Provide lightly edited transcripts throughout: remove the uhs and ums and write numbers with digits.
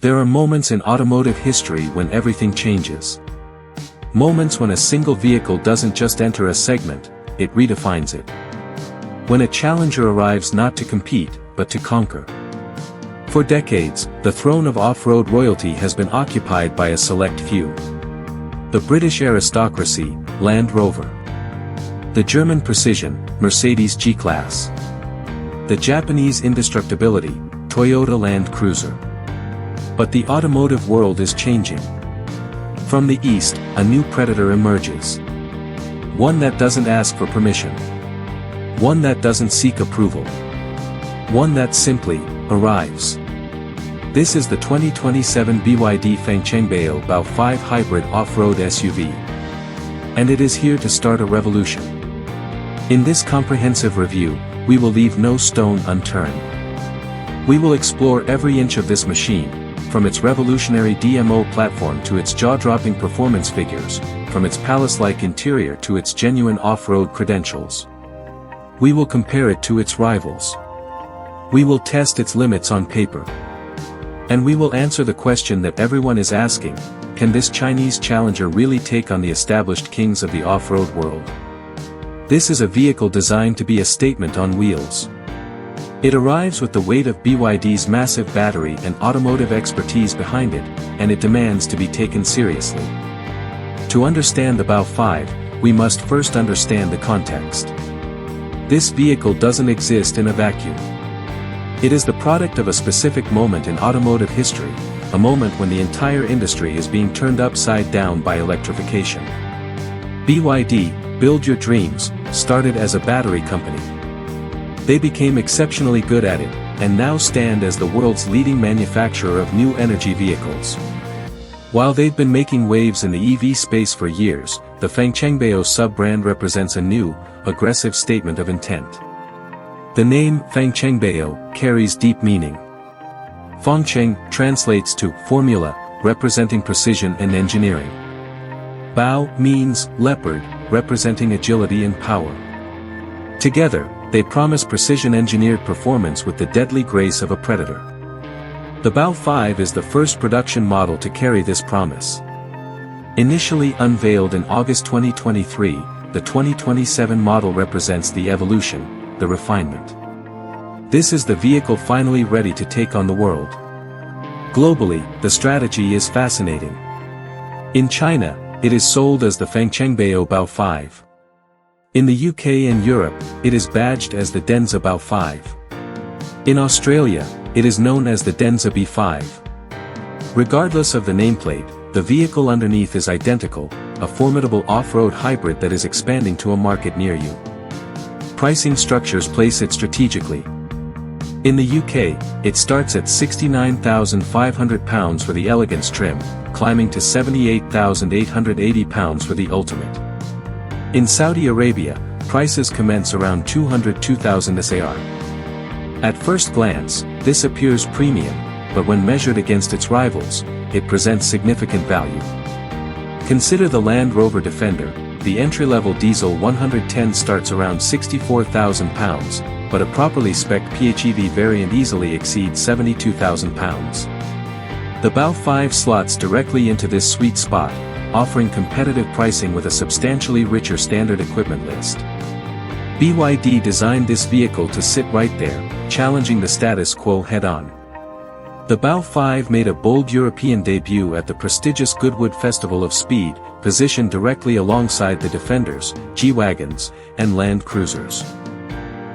There are moments in automotive history when everything changes. Moments when a single vehicle doesn't just enter a segment, it redefines it. When a challenger arrives not to compete, but to conquer. For decades, the throne of off-road royalty has been occupied by a select few. The British aristocracy, Land Rover. The German precision, Mercedes G-Class. The Japanese indestructibility, Toyota Land Cruiser. But the automotive world is changing. From the east, a new predator emerges. One that doesn't ask for permission. One that doesn't seek approval. One that simply arrives. This is the 2027 BYD Fangchengbao Bao 5 hybrid off-road SUV. And it is here to start a revolution. In this comprehensive review, we will leave no stone unturned. We will explore every inch of this machine, from its revolutionary DMO platform to its jaw-dropping performance figures, from its palace-like interior to its genuine off-road credentials. We will compare it to its rivals. We will test its limits on paper. And we will answer the question that everyone is asking: can this Chinese challenger really take on the established kings of the off-road world? This is a vehicle designed to be a statement on wheels. It arrives with the weight of BYD's massive battery and automotive expertise behind it, and it demands to be taken seriously. To understand the Bao 5, we must first understand the context. This vehicle doesn't exist in a vacuum. It is the product of a specific moment in automotive history, a moment when the entire industry is being turned upside down by electrification. BYD, Build Your Dreams, started as a battery company. They became exceptionally good at it, and now stand as the world's leading manufacturer of new energy vehicles. While they've been making waves in the EV space for years, the Fangchengbao sub-brand represents a new, aggressive statement of intent. The name Fangchengbao carries deep meaning. Fangcheng translates to formula, representing precision and engineering. Bao means leopard, representing agility and power. Together, they promise precision-engineered performance with the deadly grace of a predator. The Bao 5 is the first production model to carry this promise. Initially unveiled in August 2023, the 2027 model represents the evolution, the refinement. This is the vehicle finally ready to take on the world. Globally, the strategy is fascinating. In China, it is sold as the Fangchengbao Bao 5. In the UK and Europe, it is badged as the Denza Bao 5. In Australia, it is known as the Denza B5. Regardless of the nameplate, the vehicle underneath is identical, a formidable off-road hybrid that is expanding to a market near you. Pricing structures place it strategically. In the UK, it starts at £69,500 for the elegance trim, climbing to £78,880 for the ultimate. In Saudi Arabia, prices commence around $202,000 SAR. At first glance, this appears premium, but when measured against its rivals, it presents significant value. Consider the Land Rover Defender. The entry-level diesel 110 starts around £64,000, but a properly spec'd PHEV variant easily exceeds £72,000. The Bao 5 slots directly into this sweet spot, offering competitive pricing with a substantially richer standard equipment list. BYD designed this vehicle to sit right there, challenging the status quo head-on. The Bao 5 made a bold European debut at the prestigious Goodwood Festival of Speed, positioned directly alongside the Defenders, G-Wagons, and Land Cruisers.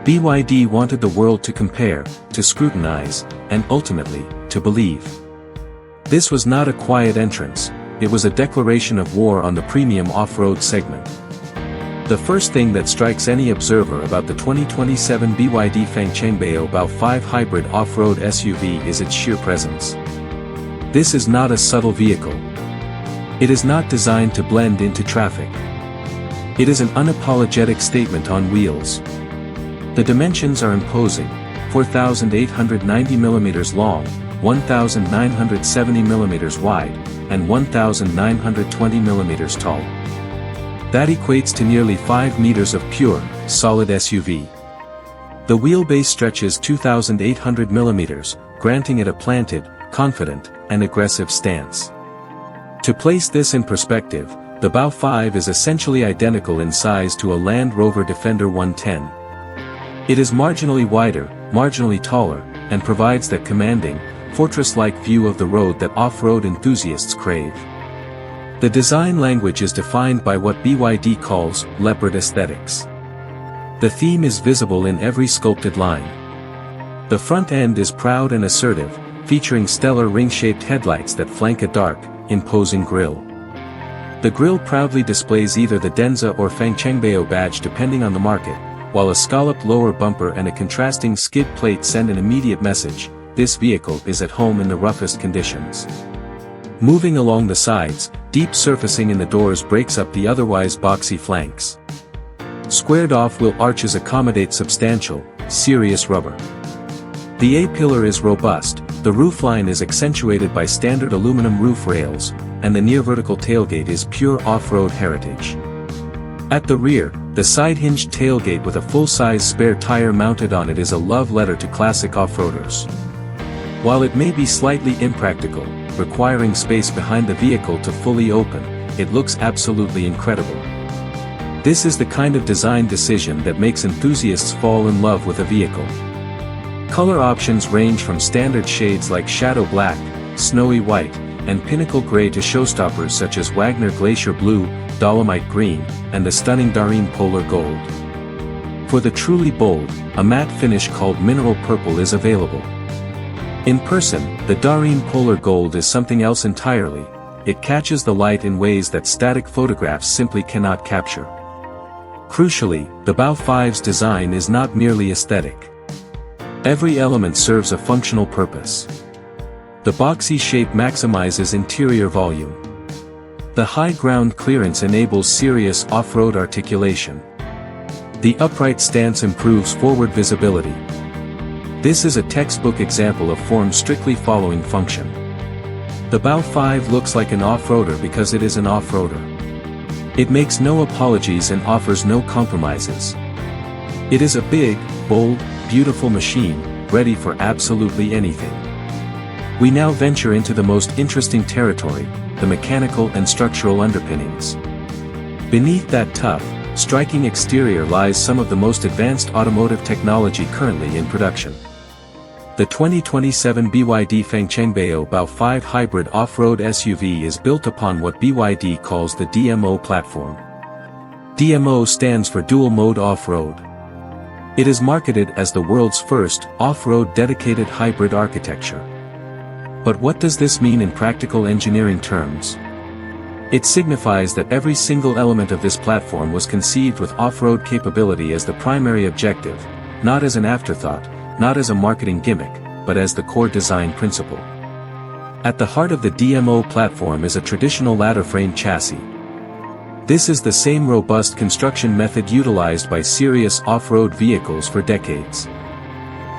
BYD wanted the world to compare, to scrutinize, and ultimately, to believe. This was not a quiet entrance, it was a declaration of war on the premium off-road segment. The first thing that strikes any observer about the 2027 BYD Fangchengbao Bao 5 hybrid off-road SUV is its sheer presence. This is not a subtle vehicle. It is not designed to blend into traffic. It is an unapologetic statement on wheels. The dimensions are imposing: 4,890 mm long, 1,970 mm wide, and 1,920 mm tall. That equates to nearly 5 meters of pure, solid SUV. The wheelbase stretches 2,800 mm, granting it a planted, confident, and aggressive stance. To place this in perspective, the Bao 5 is essentially identical in size to a Land Rover Defender 110. It is marginally wider, marginally taller, and provides that commanding, fortress-like view of the road that off-road enthusiasts crave. The design language is defined by what BYD calls leopard aesthetics. The theme is visible in every sculpted line. The front end is proud and assertive, featuring stellar ring-shaped headlights that flank a dark, imposing grille. The grille proudly displays either the Denza or Fangchengbao badge depending on the market, while a scalloped lower bumper and a contrasting skid plate send an immediate message: this vehicle is at home in the roughest conditions. Moving along the sides, deep surfacing in the doors breaks up the otherwise boxy flanks. Squared-off wheel arches accommodate substantial, serious rubber. The A-pillar is robust, the roofline is accentuated by standard aluminum roof rails, and the near-vertical tailgate is pure off-road heritage. At the rear, the side-hinged tailgate with a full-size spare tire mounted on it is a love letter to classic off-roaders. While it may be slightly impractical, requiring space behind the vehicle to fully open, it looks absolutely incredible. This is the kind of design decision that makes enthusiasts fall in love with a vehicle. Color options range from standard shades like shadow black, snowy white, and pinnacle gray to showstoppers such as Wagner Glacier Blue, Dolomite Green, and the stunning Darine Polar Gold. For the truly bold, a matte finish called Mineral Purple is available. In person, the Darine Polar Gold is something else entirely. It catches the light in ways that static photographs simply cannot capture. Crucially, the Bao 5's design is not merely aesthetic. Every element serves a functional purpose. The boxy shape maximizes interior volume. The high ground clearance enables serious off-road articulation. The upright stance improves forward visibility. This is a textbook example of form strictly following function. The Bao 5 looks like an off-roader because it is an off-roader. It makes no apologies and offers no compromises. It is a big, bold, beautiful machine, ready for absolutely anything. We now venture into the most interesting territory, the mechanical and structural underpinnings. Beneath that tough, striking exterior lies some of the most advanced automotive technology currently in production. The 2027 BYD Fangchengbao Bao 5 hybrid off-road SUV is built upon what BYD calls the DMO platform. DMO stands for Dual Mode Off-Road. It is marketed as the world's first off-road dedicated hybrid architecture. But what does this mean in practical engineering terms? It signifies that every single element of this platform was conceived with off-road capability as the primary objective, not as an afterthought, not as a marketing gimmick, but as the core design principle. At the heart of the DMO platform is a traditional ladder frame chassis. This is the same robust construction method utilized by serious off-road vehicles for decades.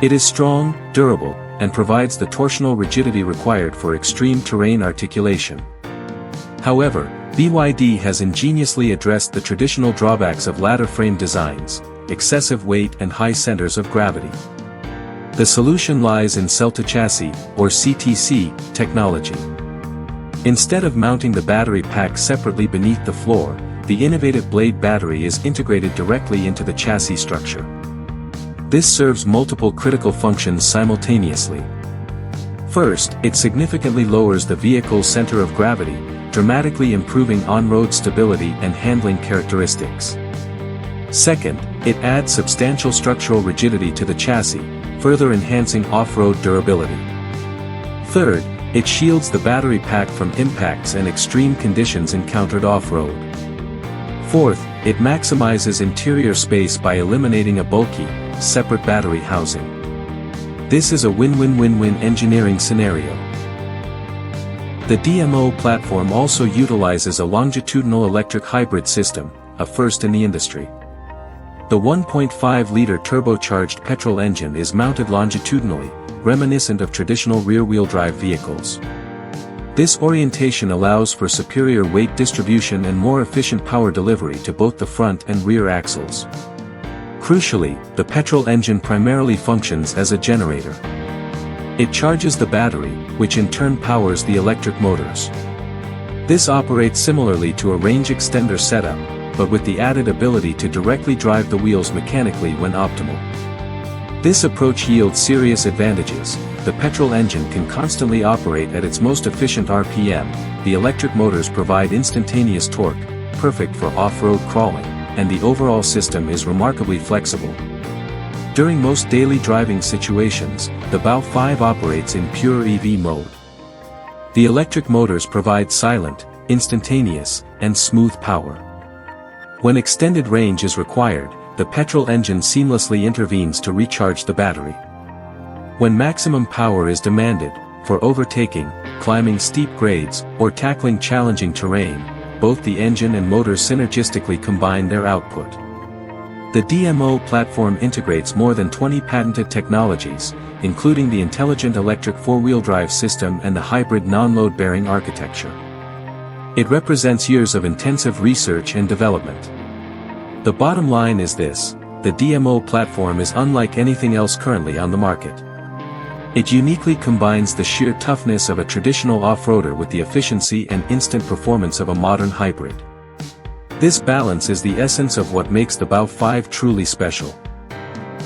It is strong, durable, and provides the torsional rigidity required for extreme terrain articulation. However, BYD has ingeniously addressed the traditional drawbacks of ladder frame designs: excessive weight and high centers of gravity. The solution lies in cell-to-chassis, or CTC, technology. Instead of mounting the battery pack separately beneath the floor, the innovative blade battery is integrated directly into the chassis structure. This serves multiple critical functions simultaneously. First, it significantly lowers the vehicle's center of gravity, dramatically improving on-road stability and handling characteristics. Second, it adds substantial structural rigidity to the chassis, further enhancing off-road durability. Third, it shields the battery pack from impacts and extreme conditions encountered off-road. Fourth, it maximizes interior space by eliminating a bulky, separate battery housing. This is a win-win-win-win engineering scenario. The DMO platform also utilizes a longitudinal electric hybrid system, a first in the industry. The 1.5-liter turbocharged petrol engine is mounted longitudinally, reminiscent of traditional rear-wheel drive vehicles. This orientation allows for superior weight distribution and more efficient power delivery to both the front and rear axles. Crucially, the petrol engine primarily functions as a generator. It charges the battery, which in turn powers the electric motors. This operates similarly to a range extender setup, but with the added ability to directly drive the wheels mechanically when optimal. This approach yields serious advantages. The petrol engine can constantly operate at its most efficient RPM, the electric motors provide instantaneous torque, perfect for off-road crawling, and the overall system is remarkably flexible. During most daily driving situations, the Bao 5 operates in pure EV mode. The electric motors provide silent, instantaneous, and smooth power. When extended range is required, the petrol engine seamlessly intervenes to recharge the battery. When maximum power is demanded, for overtaking, climbing steep grades, or tackling challenging terrain, both the engine and motor synergistically combine their output. The DMO platform integrates more than 20 patented technologies, including the intelligent electric four-wheel drive system and the hybrid non-load-bearing architecture. It represents years of intensive research and development. The bottom line is this: the DMO platform is unlike anything else currently on the market. It uniquely combines the sheer toughness of a traditional off-roader with the efficiency and instant performance of a modern hybrid. This balance is the essence of what makes the Bao 5 truly special.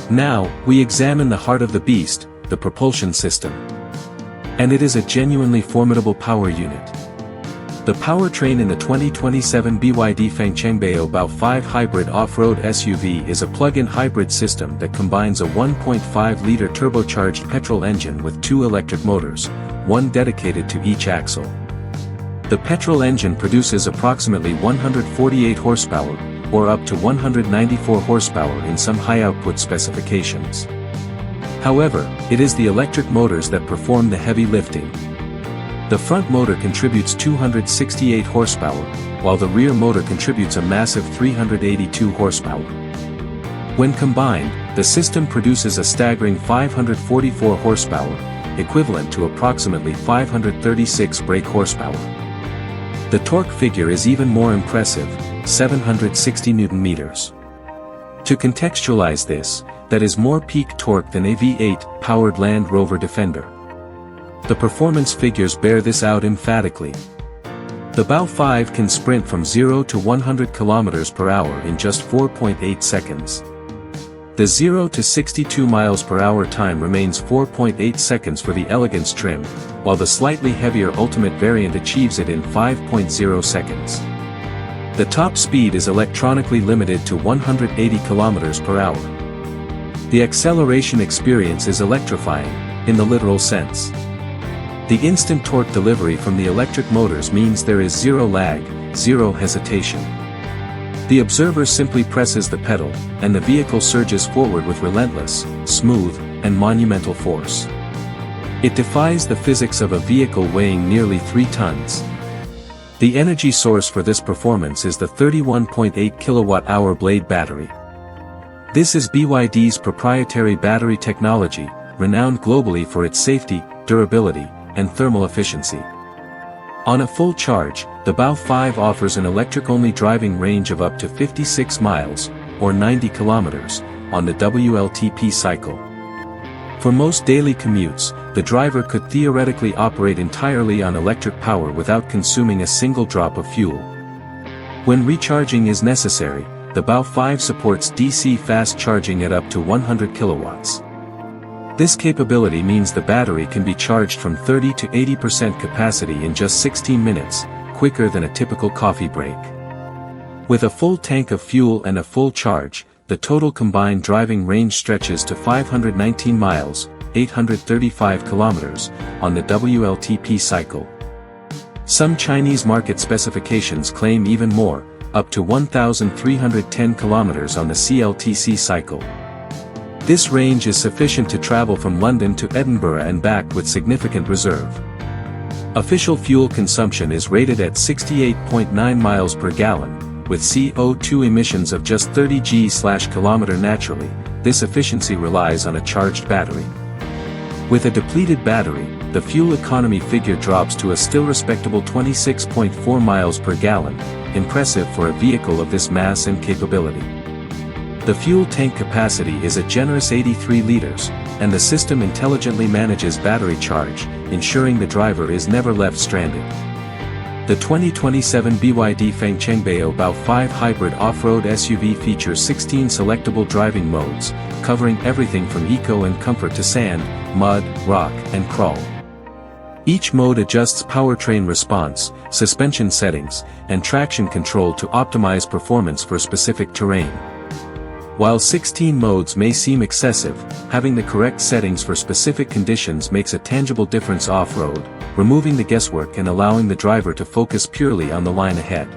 Now, we examine the heart of the beast, the propulsion system. And it is a genuinely formidable power unit. The powertrain in the 2027 BYD Fangchengbao Bao 5 hybrid off-road SUV is a plug-in hybrid system that combines a 1.5-liter turbocharged petrol engine with two electric motors, one dedicated to each axle. The petrol engine produces approximately 148 horsepower, or up to 194 horsepower in some high-output specifications. However, it is the electric motors that perform the heavy lifting. The front motor contributes 268 horsepower, while the rear motor contributes a massive 382 horsepower. When combined, the system produces a staggering 544 horsepower, equivalent to approximately 536 brake horsepower. The torque figure is even more impressive, 760 Nm. To contextualize this, that is more peak torque than a V8 powered Land Rover Defender. The performance figures bear this out emphatically. The Bao 5 can sprint from 0 to 100 km per hour in just 4.8 seconds. The 0 to 62 miles per hour time remains 4.8 seconds for the Elegance trim, while the slightly heavier Ultimate variant achieves it in 5.0 seconds. The top speed is electronically limited to 180 km per hour. The acceleration experience is electrifying, in the literal sense. The instant torque delivery from the electric motors means there is zero lag, zero hesitation. The observer simply presses the pedal, and the vehicle surges forward with relentless, smooth, and monumental force. It defies the physics of a vehicle weighing nearly 3 tons. The energy source for this performance is the 31.8 kWh blade battery. This is BYD's proprietary battery technology, renowned globally for its safety, durability, and thermal efficiency. On a full charge, the Bao 5 offers an electric-only driving range of up to 56 miles, or 90 kilometers, on the WLTP cycle. For most daily commutes, the driver could theoretically operate entirely on electric power without consuming a single drop of fuel. When recharging is necessary, the Bao 5 supports DC fast charging at up to 100 kilowatts. This capability means the battery can be charged from 30 to 80% capacity in just 16 minutes, quicker than a typical coffee break. With a full tank of fuel and a full charge, the total combined driving range stretches to 519 miles, 835 kilometers, on the WLTP cycle. Some Chinese market specifications claim even more, up to 1,310 kilometers on the CLTC cycle. This range is sufficient to travel from London to Edinburgh and back with significant reserve. Official fuel consumption is rated at 68.9 miles per gallon, with CO2 emissions of just 30 g/km naturally. This efficiency relies on a charged battery. With a depleted battery, the fuel economy figure drops to a still respectable 26.4 miles per gallon, impressive for a vehicle of this mass and capability. The fuel tank capacity is a generous 83 liters, and the system intelligently manages battery charge, ensuring the driver is never left stranded. The 2027 BYD Fangchengbao Bao 5 hybrid off-road SUV features 16 selectable driving modes, covering everything from eco and comfort to sand, mud, rock, and crawl. Each mode adjusts powertrain response, suspension settings, and traction control to optimize performance for specific terrain. While 16 modes may seem excessive, having the correct settings for specific conditions makes a tangible difference off-road, removing the guesswork and allowing the driver to focus purely on the line ahead.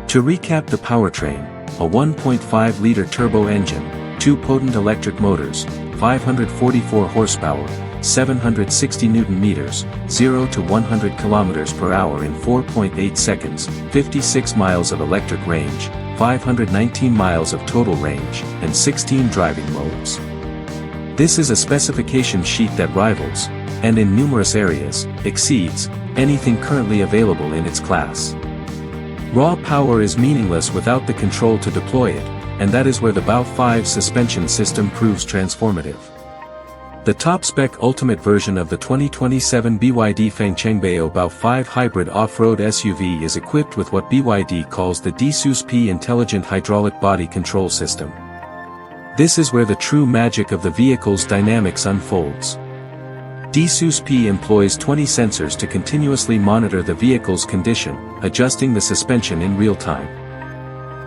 To recap the powertrain, a 1.5-liter turbo engine, 2 potent electric motors, 544 horsepower, 760 Nm, 0 to 100 km per hour in 4.8 seconds, 56 miles of electric range, 519 miles of total range, and 16 driving modes. This is a specification sheet that rivals, and in numerous areas, exceeds, anything currently available in its class. Raw power is meaningless without the control to deploy it, and that is where the Bao 5 suspension system proves transformative. The top-spec ultimate version of the 2027 BYD Fangchengbao Bao 5 hybrid off-road SUV is equipped with what BYD calls the DiSus-P intelligent hydraulic body control system. This is where the true magic of the vehicle's dynamics unfolds. DiSus-P employs 20 sensors to continuously monitor the vehicle's condition, adjusting the suspension in real time.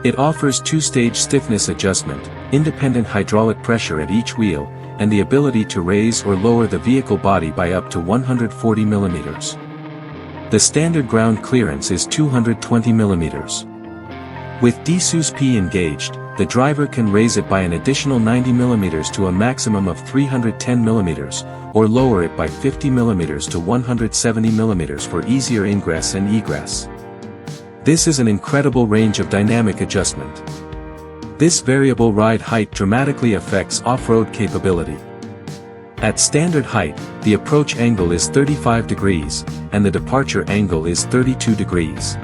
It offers two-stage stiffness adjustment, independent hydraulic pressure at each wheel, and the ability to raise or lower the vehicle body by up to 140 mm. The standard ground clearance is 220 mm. With DiSus-P engaged, the driver can raise it by an additional 90 mm to a maximum of 310 mm, or lower it by 50 mm to 170 mm for easier ingress and egress. This is an incredible range of dynamic adjustment. This variable ride height dramatically affects off-road capability. At standard height, the approach angle is 35 degrees, and the departure angle is 32 degrees.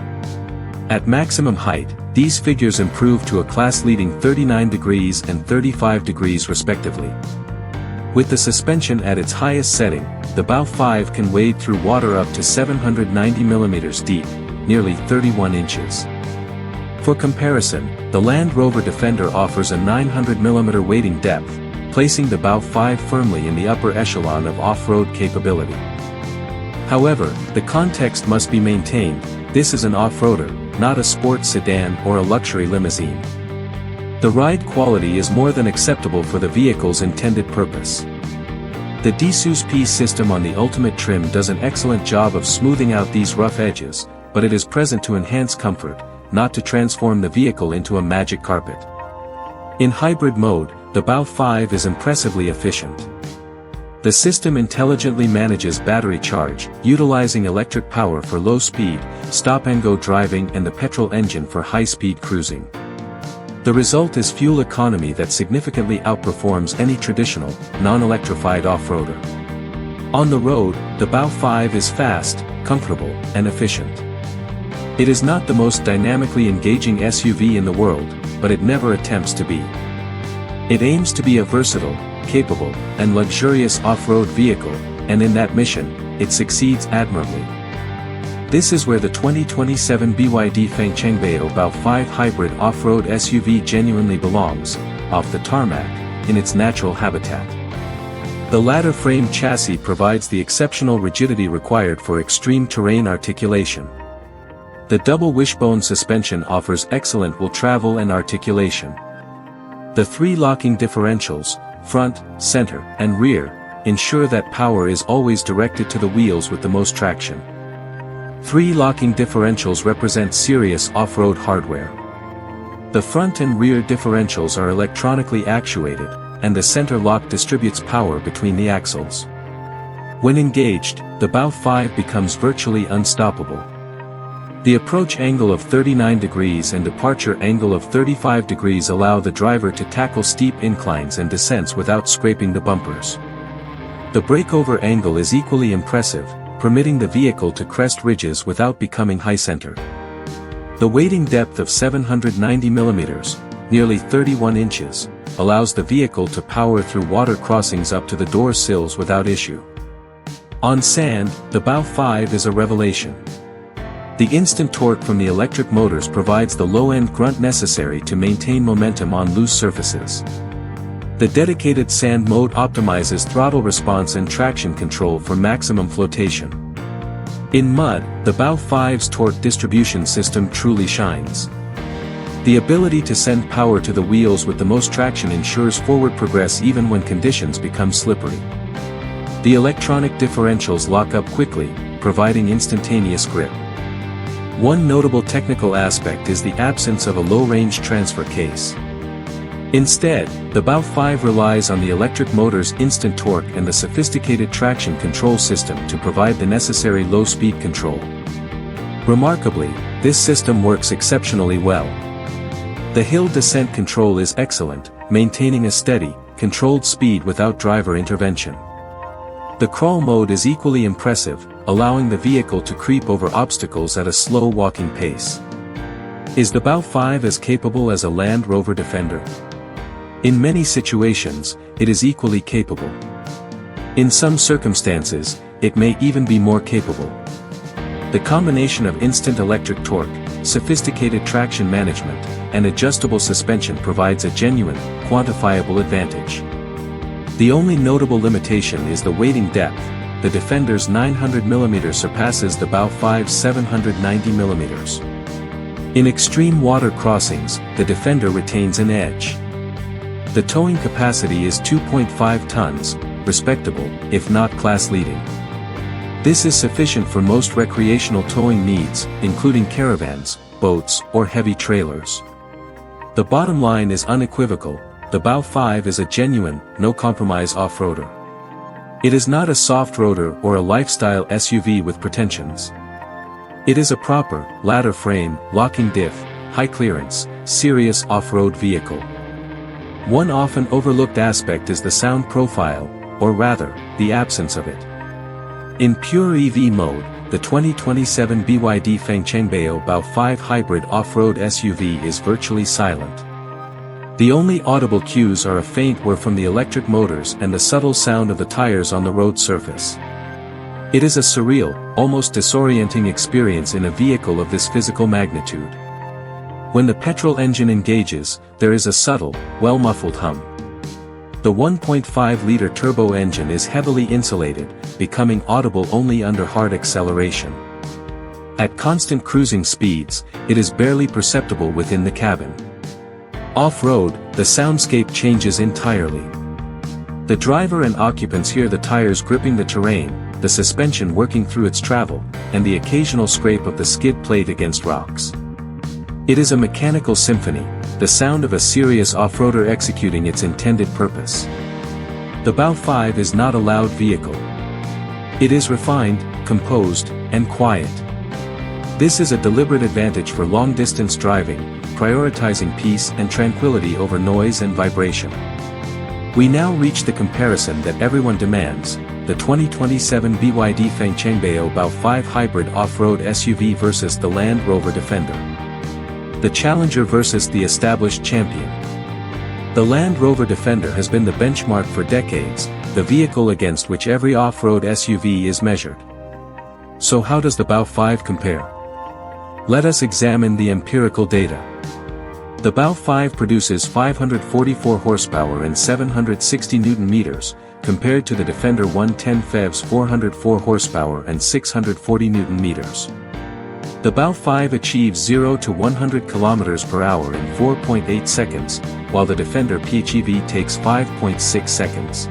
At maximum height, these figures improve to a class-leading 39 degrees and 35 degrees respectively. With the suspension at its highest setting, the Bao 5 can wade through water up to 790 mm deep, nearly 31 inches. For comparison, the Land Rover Defender offers a 900 mm wading depth, placing the Bao 5 firmly in the upper echelon of off-road capability. However, the context must be maintained. This is an off-roader, not a sports sedan or a luxury limousine. The ride quality is more than acceptable for the vehicle's intended purpose. The DiSus-P system on the Ultimate trim does an excellent job of smoothing out these rough edges, but it is present to enhance comfort, not to transform the vehicle into a magic carpet. In hybrid mode, the Bao 5 is impressively efficient. The system intelligently manages battery charge, utilizing electric power for low-speed, stop-and-go driving and the petrol engine for high-speed cruising. The result is fuel economy that significantly outperforms any traditional, non-electrified off-roader. On the road, the Bao 5 is fast, comfortable, and efficient. It is not the most dynamically engaging SUV in the world, but it never attempts to be. It aims to be a versatile, capable, and luxurious off-road vehicle, and in that mission, it succeeds admirably. This is where the 2027 BYD Fangchengbao Bao 5 hybrid off-road SUV genuinely belongs, off the tarmac, in its natural habitat. The ladder frame chassis provides the exceptional rigidity required for extreme terrain articulation. The double wishbone suspension offers excellent will travel and articulation. The 3 locking differentials, front, center, and rear, ensure that power is always directed to the wheels with the most traction. 3 locking differentials represent serious off-road hardware. The front and rear differentials are electronically actuated, and the center lock distributes power between the axles. When engaged, the Bao 5 becomes virtually unstoppable. The approach angle of 39 degrees and departure angle of 35 degrees allow the driver to tackle steep inclines and descents without scraping the bumpers. The breakover angle is equally impressive, permitting the vehicle to crest ridges without becoming high-centered. The wading depth of 790 mm, nearly 31 inches, allows the vehicle to power through water crossings up to the door sills without issue. On sand, the Bao 5 is a revelation. The instant torque from the electric motors provides the low-end grunt necessary to maintain momentum on loose surfaces. The dedicated sand mode optimizes throttle response and traction control for maximum flotation. In mud, the Bao 5's torque distribution system truly shines. The ability to send power to the wheels with the most traction ensures forward progress even when conditions become slippery. The electronic differentials lock up quickly, providing instantaneous grip. One notable technical aspect is the absence of a low-range transfer case. Instead, the Bao 5 relies on the electric motor's instant torque and the sophisticated traction control system to provide the necessary low-speed control. Remarkably, this system works exceptionally well. The hill descent control is excellent, maintaining a steady, controlled speed without driver intervention. The crawl mode is equally impressive, allowing the vehicle to creep over obstacles at a slow walking pace. Is the Bao 5 as capable as a Land Rover Defender? In many situations, it is equally capable. In some circumstances, it may even be more capable. The combination of instant electric torque, sophisticated traction management, and adjustable suspension provides a genuine, quantifiable advantage. The only notable limitation is the weighting depth. The Defender's 900mm surpasses the Bao 5's 790mm. In extreme water crossings, the Defender retains an edge. The towing capacity is 2.5 tons, respectable, if not class-leading. This is sufficient for most recreational towing needs, including caravans, boats, or heavy trailers. The bottom line is unequivocal: the Bao 5 is a genuine, no-compromise off-roader. It is not a soft-roader or a lifestyle SUV with pretensions. It is a proper, ladder frame, locking diff, high-clearance, serious off-road vehicle. One often overlooked aspect is the sound profile, or rather, the absence of it. In pure EV mode, the 2027 BYD Fangchengbao Bao 5 hybrid off-road SUV is virtually silent. The only audible cues are a faint whir from the electric motors and the subtle sound of the tires on the road surface. It is a surreal, almost disorienting experience in a vehicle of this physical magnitude. When the petrol engine engages, there is a subtle, well-muffled hum. The 1.5-liter turbo engine is heavily insulated, becoming audible only under hard acceleration. At constant cruising speeds, it is barely perceptible within the cabin. Off-road, the soundscape changes entirely. The driver and occupants hear the tires gripping the terrain, the suspension working through its travel, and the occasional scrape of the skid plate against rocks. It is a mechanical symphony, the sound of a serious off-roader executing its intended purpose. The Bao 5 is not a loud vehicle. It is refined, composed, and quiet. This is a deliberate advantage for long-distance driving, prioritizing peace and tranquility over noise and vibration. We now reach the comparison that everyone demands: the 2027 BYD Fangchengbao Bao 5 hybrid off-road SUV versus the Land Rover Defender. The challenger versus the established champion. The Land Rover Defender has been the benchmark for decades, the vehicle against which every off-road SUV is measured. So how does the Bao 5 compare? Let us examine the empirical data. The Bao 5 produces 544 horsepower and 760 Nm, compared to the Defender 110 PHEV's 404 horsepower and 640 Nm. The Bao 5 achieves 0 to 100 km per hour in 4.8 seconds, while the Defender PHEV takes 5.6 seconds.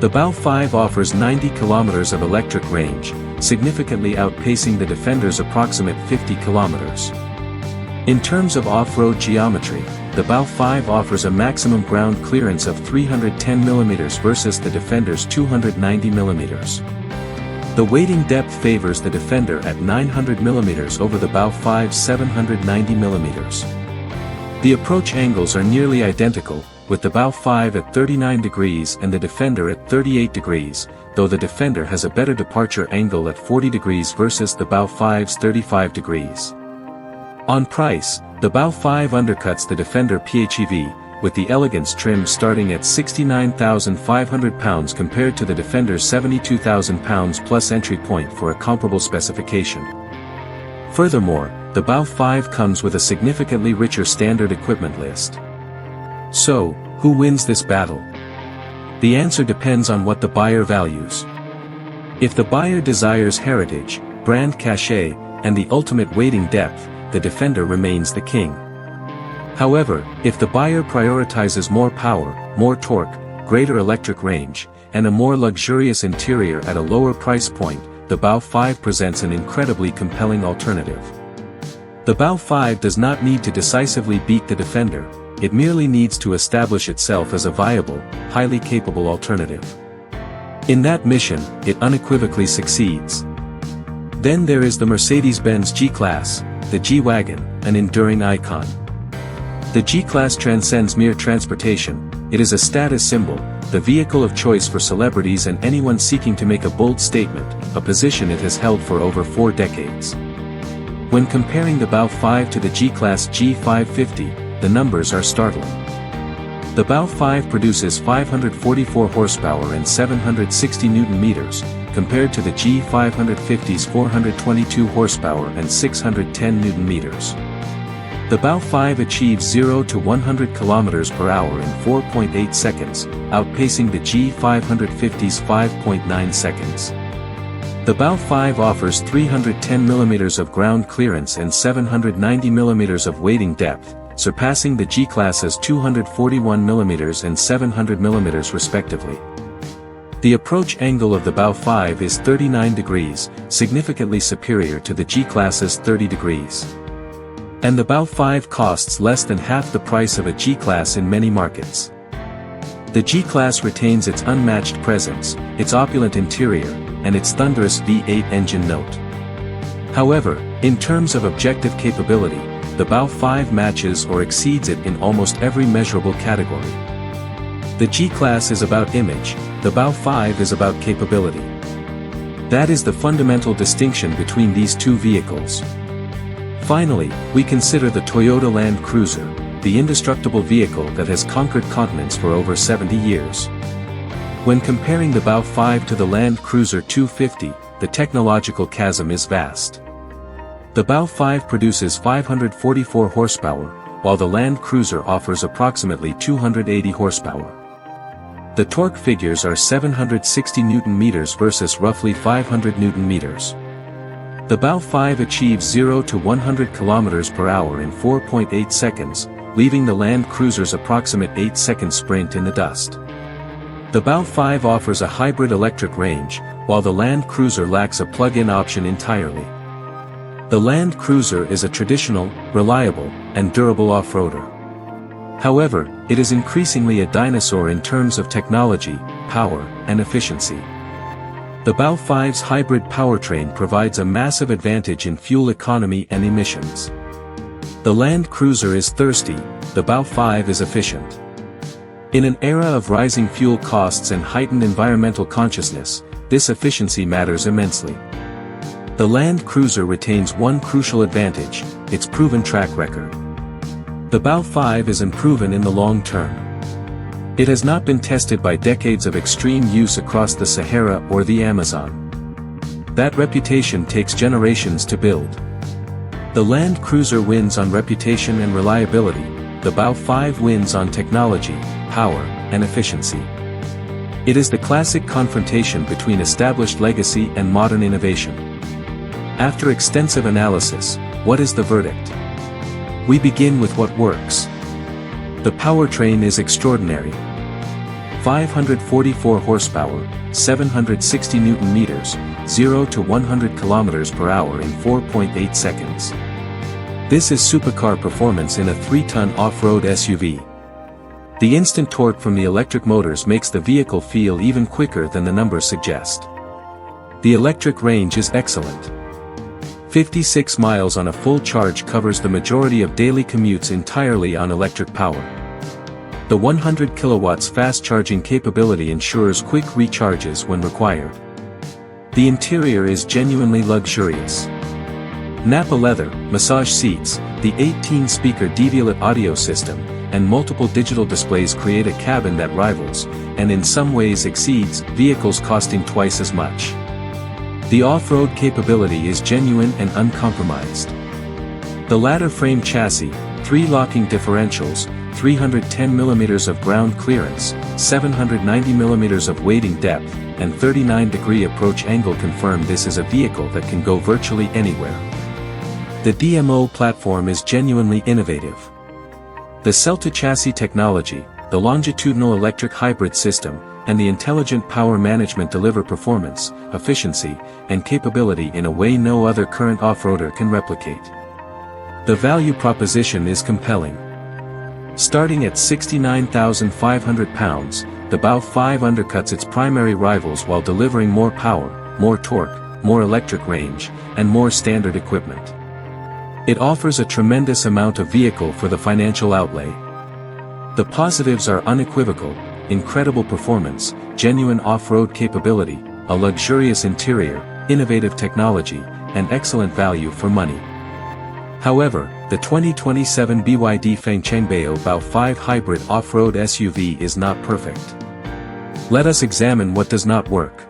The Bao 5 offers 90 km of electric range, significantly outpacing the Defender's approximate 50 km. In terms of off-road geometry, the Bao 5 offers a maximum ground clearance of 310 mm versus the Defender's 290 mm. The weighting depth favors the Defender at 900 mm over the Bao 5's 790 mm. The approach angles are nearly identical, with the Bao 5 at 39 degrees and the Defender at 38 degrees, though the Defender has a better departure angle at 40 degrees versus the Bao 5's 35 degrees. On price, the Bao 5 undercuts the Defender PHEV, with the elegance trim starting at £69,500 compared to the Defender's £72,000 plus entry point for a comparable specification. Furthermore, the Bao 5 comes with a significantly richer standard equipment list. So, who wins this battle? The answer depends on what the buyer values. If the buyer desires heritage, brand cachet, and the ultimate weighting depth, the Defender remains the king. However, if the buyer prioritizes more power, more torque, greater electric range, and a more luxurious interior at a lower price point, the Bao 5 presents an incredibly compelling alternative. The Bao 5 does not need to decisively beat the Defender, it merely needs to establish itself as a viable, highly capable alternative. In that mission, it unequivocally succeeds. Then there is the Mercedes-Benz G-Class, the G-Wagon, an enduring icon. The G-Class transcends mere transportation, it is a status symbol, the vehicle of choice for celebrities and anyone seeking to make a bold statement, a position it has held for over 4 decades. When comparing the Bao 5 to the G-Class G550, the numbers are startling. The Bao 5 produces 544 horsepower and 760 Nm, compared to the G550's 422 horsepower and 610 Nm. The Bao 5 achieves 0 to 100 km/h in 4.8 seconds, outpacing the G550's 5.9 seconds. The Bao 5 offers 310 mm of ground clearance and 790 mm of weighting depth, surpassing the G-Class's 241 mm and 700 mm respectively. The approach angle of the Bao 5 is 39 degrees, significantly superior to the G-Class's 30 degrees. And the Bao 5 costs less than half the price of a G-Class in many markets. The G-Class retains its unmatched presence, its opulent interior, and its thunderous V8 engine note. However, in terms of objective capability, the Bao 5 matches or exceeds it in almost every measurable category. The G-Class is about image, the Bao 5 is about capability. That is the fundamental distinction between these two vehicles. Finally, we consider the Toyota Land Cruiser, the indestructible vehicle that has conquered continents for over 70 years. When comparing the Bao 5 to the Land Cruiser 250, the technological chasm is vast. The Bao 5 produces 544 horsepower, while the Land Cruiser offers approximately 280 horsepower. The torque figures are 760 Nm versus roughly 500 Nm. The Bao 5 achieves 0 to 100 km/h in 4.8 seconds, leaving the Land Cruiser's approximate 8-second sprint in the dust. The Bao 5 offers a hybrid electric range, while the Land Cruiser lacks a plug-in option entirely. The Land Cruiser is a traditional, reliable, and durable off-roader. However, it is increasingly a dinosaur in terms of technology, power, and efficiency. The Bao 5's hybrid powertrain provides a massive advantage in fuel economy and emissions. The Land Cruiser is thirsty, the Bao 5 is efficient. In an era of rising fuel costs and heightened environmental consciousness, this efficiency matters immensely. The Land Cruiser retains one crucial advantage, its proven track record. The Bao 5 is unproven in the long term. It has not been tested by decades of extreme use across the Sahara or the Amazon. That reputation takes generations to build. The Land Cruiser wins on reputation and reliability, the Bao 5 wins on technology, power, and efficiency. It is the classic confrontation between established legacy and modern innovation. After extensive analysis, what is the verdict? We begin with what works. The powertrain is extraordinary. 544 horsepower, 760 Nm, 0 to 100 km/h in 4.8 seconds. This is supercar performance in a 3-ton off-road SUV. The instant torque from the electric motors makes the vehicle feel even quicker than the numbers suggest. The electric range is excellent. 56 miles on a full charge covers the majority of daily commutes entirely on electric power. The 100 kilowatts fast charging capability ensures quick recharges when required. The interior is genuinely luxurious. Nappa leather, massage seats, the 18-speaker Devialet audio system, and multiple digital displays create a cabin that rivals, and in some ways exceeds, vehicles costing twice as much. The off-road capability is genuine and uncompromised. The ladder frame chassis, 3 locking differentials, 310mm of ground clearance, 790mm of wading depth, and 39-degree approach angle confirm this is a vehicle that can go virtually anywhere. The DMO platform is genuinely innovative. The cell-to-chassis technology, the longitudinal electric hybrid system, and the intelligent power management deliver performance, efficiency, and capability in a way no other current off-roader can replicate. The value proposition is compelling. Starting at £69,500, the Bao 5 undercuts its primary rivals while delivering more power, more torque, more electric range, and more standard equipment. It offers a tremendous amount of vehicle for the financial outlay. The positives are unequivocal: incredible performance, genuine off-road capability, a luxurious interior, innovative technology, and excellent value for money. However, the 2027 BYD Fangchengbao Bao 5 hybrid off-road SUV is not perfect. Let us examine what does not work.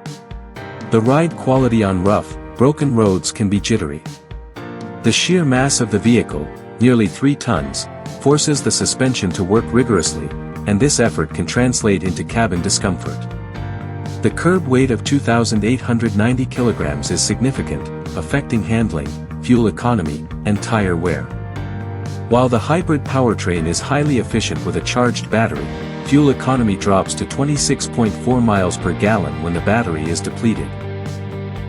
The ride quality on rough, broken roads can be jittery. The sheer mass of the vehicle, nearly 3 tons, forces the suspension to work rigorously, and this effort can translate into cabin discomfort. The curb weight of 2,890 kilograms is significant, affecting handling, fuel economy, and tire wear. While the hybrid powertrain is highly efficient with a charged battery, fuel economy drops to 26.4 miles per gallon when the battery is depleted.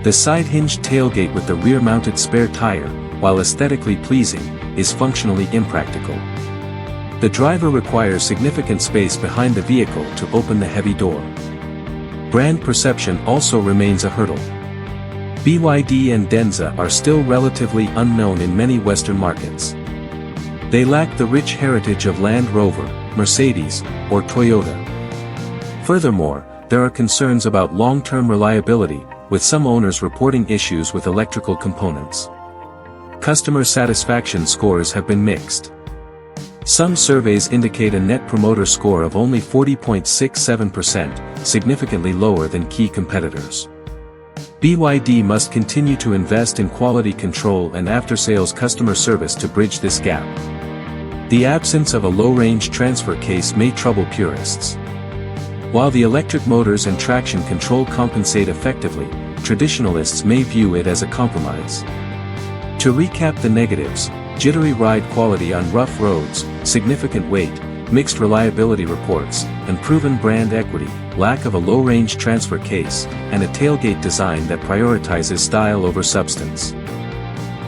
The side-hinged tailgate with the rear-mounted spare tire, while aesthetically pleasing, is functionally impractical. The driver requires significant space behind the vehicle to open the heavy door. Brand perception also remains a hurdle. BYD and Denza are still relatively unknown in many Western markets. They lack the rich heritage of Land Rover, Mercedes, or Toyota. Furthermore, there are concerns about long-term reliability, with some owners reporting issues with electrical components. Customer satisfaction scores have been mixed. Some surveys indicate a Net Promoter Score of only 40.67%, significantly lower than key competitors. BYD must continue to invest in quality control and after-sales customer service to bridge this gap. The absence of a low-range transfer case may trouble purists. While the electric motors and traction control compensate effectively, traditionalists may view it as a compromise. To recap the negatives: jittery ride quality on rough roads, significant weight, mixed reliability reports, unproven brand equity, lack of a low-range transfer case, and a tailgate design that prioritizes style over substance.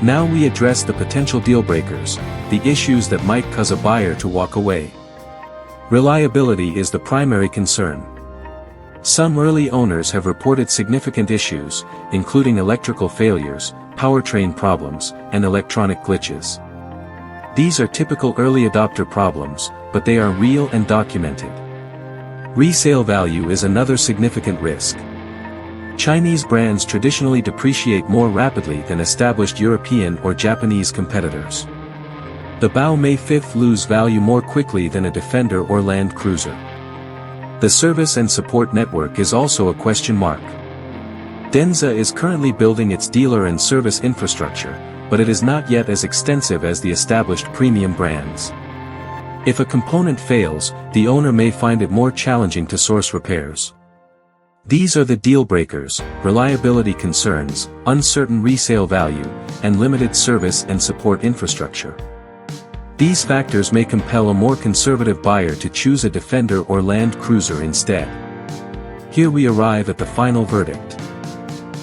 Now we address the potential deal-breakers, the issues that might cause a buyer to walk away. Reliability is the primary concern. Some early owners have reported significant issues, including electrical failures, powertrain problems, and electronic glitches. These are typical early adopter problems, but they are real and documented. Resale value is another significant risk. Chinese brands traditionally depreciate more rapidly than established European or Japanese competitors. The Bao may 5th lose value more quickly than a Defender or Land Cruiser. The service and support network is also a question mark. Denza is currently building its dealer and service infrastructure, but it is not yet as extensive as the established premium brands. If a component fails, the owner may find it more challenging to source repairs. These are the deal breakers: reliability concerns, uncertain resale value, and limited service and support infrastructure. These factors may compel a more conservative buyer to choose a Defender or Land Cruiser instead. Here we arrive at the final verdict.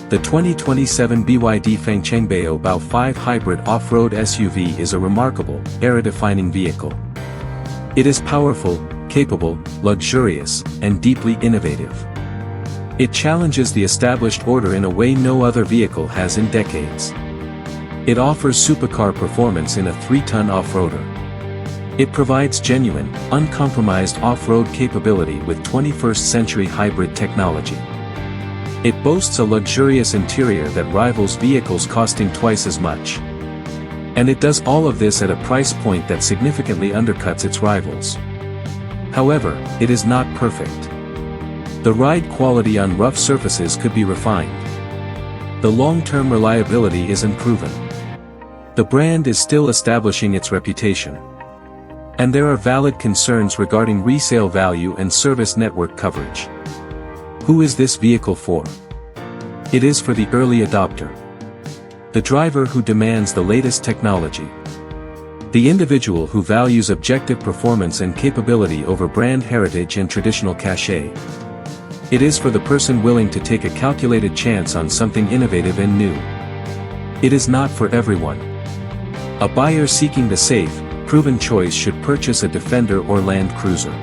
The 2027 BYD Fangchengbao Bao 5 hybrid off-road SUV is a remarkable, era-defining vehicle. It is powerful, capable, luxurious, and deeply innovative. It challenges the established order in a way no other vehicle has in decades. It offers supercar performance in a 3-ton off-roader. It provides genuine, uncompromised off-road capability with 21st-century hybrid technology. It boasts a luxurious interior that rivals vehicles costing twice as much. And it does all of this at a price point that significantly undercuts its rivals. However, it is not perfect. The ride quality on rough surfaces could be refined. The long-term reliability is unproven. The brand is still establishing its reputation. And there are valid concerns regarding resale value and service network coverage. Who is this vehicle for? It is for the early adopter. The driver who demands the latest technology. The individual who values objective performance and capability over brand heritage and traditional cachet. It is for the person willing to take a calculated chance on something innovative and new. It is not for everyone. A buyer seeking the safe, proven choice should purchase a Defender or Land Cruiser.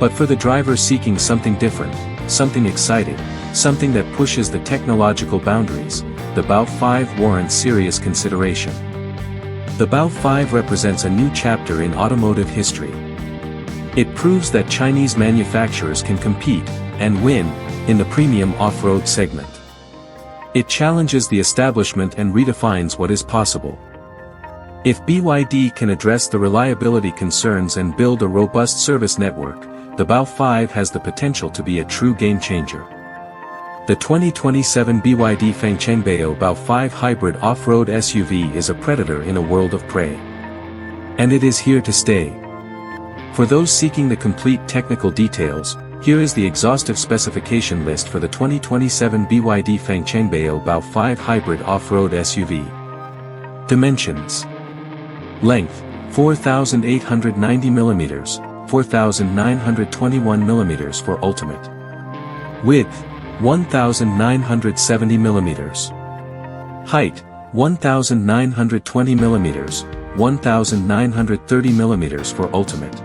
But for the driver seeking something different, something exciting, something that pushes the technological boundaries, the Bao 5 warrants serious consideration. The Bao 5 represents a new chapter in automotive history. It proves that Chinese manufacturers can compete, and win, in the premium off-road segment. It challenges the establishment and redefines what is possible. If BYD can address the reliability concerns and build a robust service network, the Bao 5 has the potential to be a true game-changer. The 2027 BYD Fangchengbao Bao 5 hybrid off-road SUV is a predator in a world of prey. And it is here to stay. For those seeking the complete technical details, here is the exhaustive specification list for the 2027 BYD Fangchengbao Bao 5 hybrid off-road SUV. Dimensions. Length, 4,890 mm, 4,921 mm for Ultimate. Width, 1,970 mm. Height, 1,920 mm, 1,930 mm for Ultimate.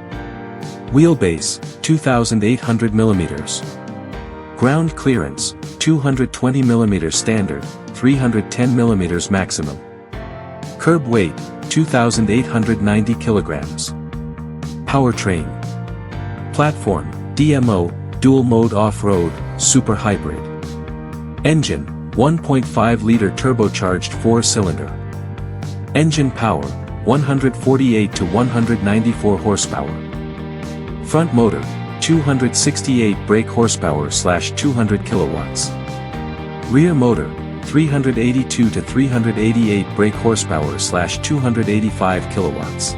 Wheelbase, 2,800 mm. Ground clearance, 220 mm standard, 310 mm maximum. Curb weight, 2,890 kilograms. Powertrain. Platform, DMO, dual mode off-road, super hybrid. Engine, 1.5-liter turbocharged 4-cylinder. Engine power, 148 to 194 horsepower. Front motor, 268 brake horsepower/200 kilowatts. Rear motor, 382 to 388 brake horsepower/285 kilowatts.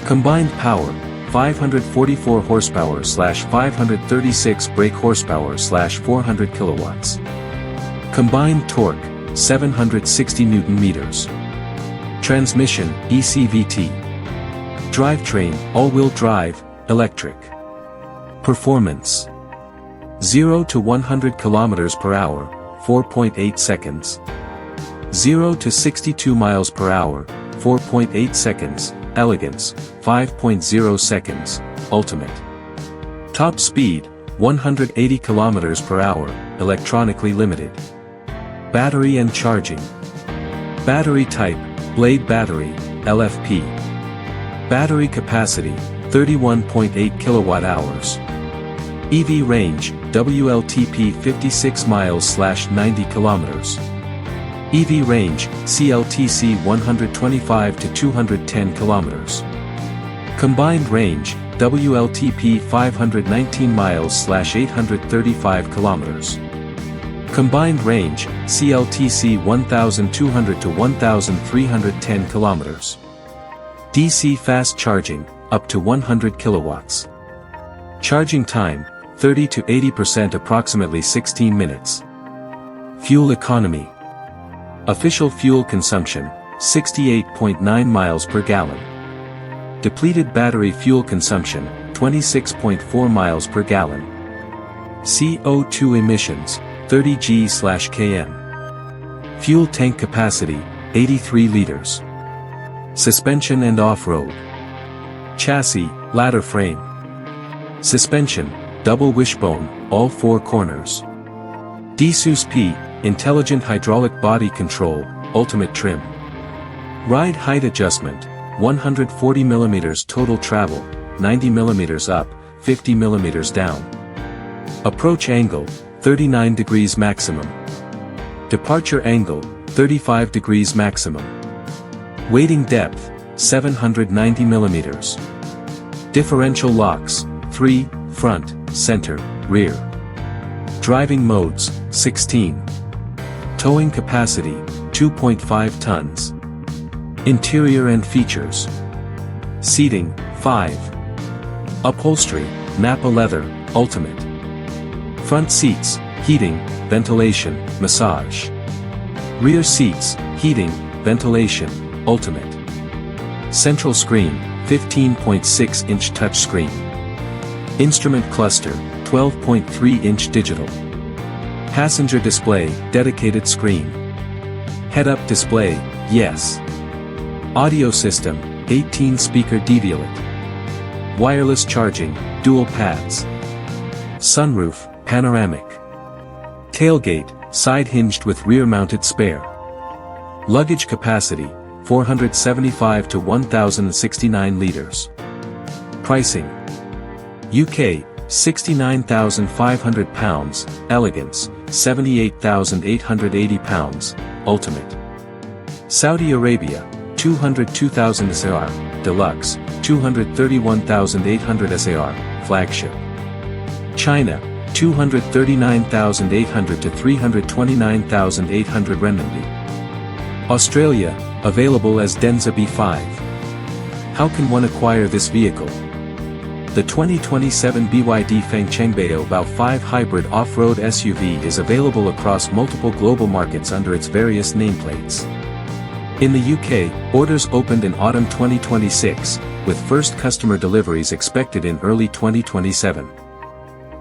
Combined power, 544 horsepower/536 brake horsepower/400 kilowatts. Combined torque, 760 Newton meters. Transmission, ECVT. Drivetrain, all-wheel drive, electric. Performance. 0 to 100 km per hour, 4.8 seconds. 0 to 62 miles per hour, 4.8 seconds, elegance, 5.0 seconds, ultimate. Top speed, 180 km per hour, electronically limited. Battery and charging. Battery type, blade battery, LFP. Battery capacity, 31.8 kilowatt-hours. EV range, WLTP 56 miles/90 kilometers. EV range, CLTC 125 to 210 kilometers. Combined range, WLTP 519 miles/835 kilometers. Combined range, CLTC 1200 to 1310 kilometers. DC fast charging, up to 100 kilowatts. Charging time, 30 to 80%, approximately 16 minutes. Fuel economy. Official fuel consumption, 68.9 miles per gallon. Depleted battery fuel consumption, 26.4 miles per gallon. CO2 emissions, 30 g/km. Fuel tank capacity, 83 liters. Suspension and off-road. Chassis, ladder frame. Suspension, double wishbone, all four corners. DiSus-P, intelligent hydraulic body control, ultimate trim. Ride height adjustment, 140 mm total travel, 90 mm up, 50 mm down. Approach angle, 39 degrees maximum. Departure angle, 35 degrees maximum. Wading depth, 790 mm. Differential locks, 3, front, center, rear. Driving modes, 16. Towing capacity, 2.5 tons. Interior and features. Seating, 5. Upholstery, Nappa leather, ultimate. Front seats, heating, ventilation, massage. Rear seats, heating, ventilation, ultimate. Central screen, 15.6-inch touchscreen. Instrument cluster, 12.3-inch digital. Passenger display, dedicated screen. Head-up display, yes. Audio system, 18-speaker Devialet. Wireless charging, dual pads. Sunroof, panoramic. Tailgate, side-hinged with rear-mounted spare. Luggage capacity, 475 to 1,069 liters. Pricing. UK, £69,500, Elegance, £78,880, Ultimate. Saudi Arabia, 202,000 SAR, Deluxe, 231,800 SAR, Flagship. China, 239,800 to 329,800 renminbi. Australia, available as Denza B5. How can one acquire this vehicle? The 2027 BYD Fangchengbao Bao 5 hybrid off-road SUV is available across multiple global markets under its various nameplates. In the UK, orders opened in autumn 2026, with first customer deliveries expected in early 2027.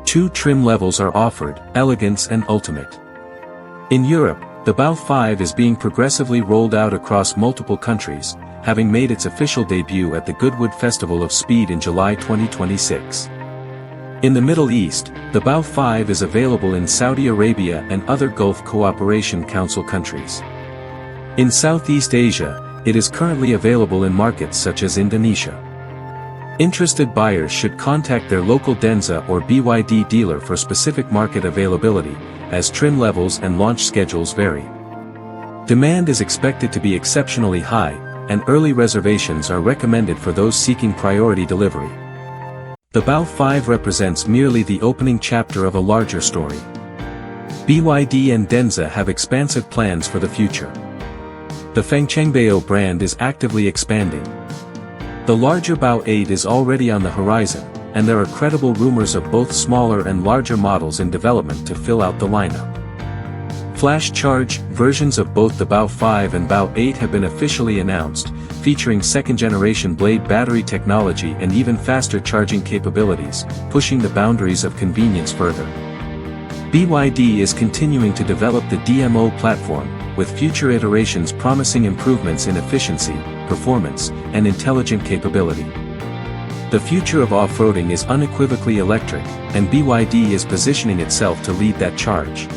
Two trim levels are offered, Elegance and Ultimate. In Europe, the Bao 5 is being progressively rolled out across multiple countries, having made its official debut at the Goodwood Festival of Speed in July 2026. In the Middle East, the Bao 5 is available in Saudi Arabia and other Gulf Cooperation Council countries. In Southeast Asia, it is currently available in markets such as Indonesia. Interested buyers should contact their local Denza or BYD dealer for specific market availability, as trim levels and launch schedules vary. Demand is expected to be exceptionally high, and early reservations are recommended for those seeking priority delivery. The Bao 5 represents merely the opening chapter of a larger story. BYD and Denza have expansive plans for the future. The Fangchengbao brand is actively expanding. The larger Bao 8 is already on the horizon, and there are credible rumors of both smaller and larger models in development to fill out the lineup. Flash charge versions of both the Bao 5 and Bao 8 have been officially announced, featuring second-generation blade battery technology and even faster charging capabilities, pushing the boundaries of convenience further. BYD is continuing to develop the DMO platform, with future iterations promising improvements in efficiency, performance, and intelligent capability. The future of off-roading is unequivocally electric, and BYD is positioning itself to lead that charge.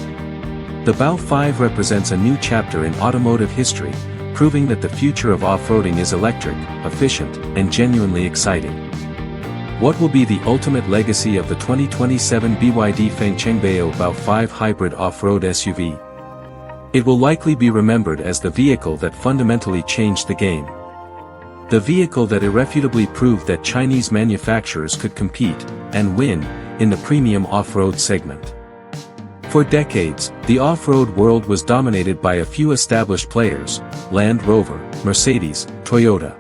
The Bao 5 represents a new chapter in automotive history, proving that the future of off-roading is electric, efficient, and genuinely exciting. What will be the ultimate legacy of the 2027 BYD Fangchengbao Bao 5 hybrid off-road SUV? It will likely be remembered as the vehicle that fundamentally changed the game. The vehicle that irrefutably proved that Chinese manufacturers could compete, and win, in the premium off-road segment. For decades, the off-road world was dominated by a few established players, Land Rover, Mercedes, Toyota.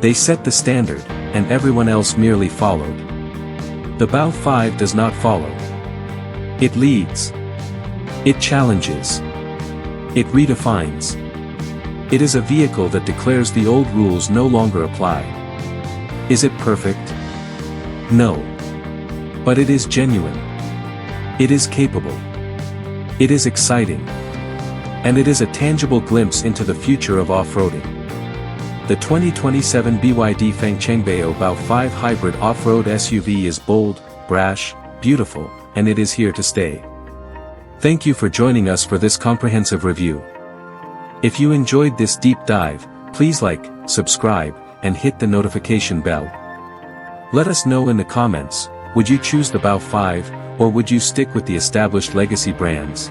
They set the standard, and everyone else merely followed. The Bao 5 does not follow. It leads. It challenges. It redefines. It is a vehicle that declares the old rules no longer apply. Is it perfect? No. But it is genuine. It is capable. It is exciting. And it is a tangible glimpse into the future of off-roading. The 2027 BYD Fangchengbao Bao 5 hybrid off-road SUV is bold, brash, beautiful, and it is here to stay. Thank you for joining us for this comprehensive review. If you enjoyed this deep dive, please like, subscribe, and hit the notification bell. Let us know in the comments, would you choose the Bao 5, or would you stick with the established legacy brands?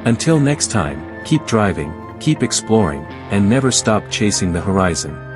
Until next time, keep driving, keep exploring, and never stop chasing the horizon.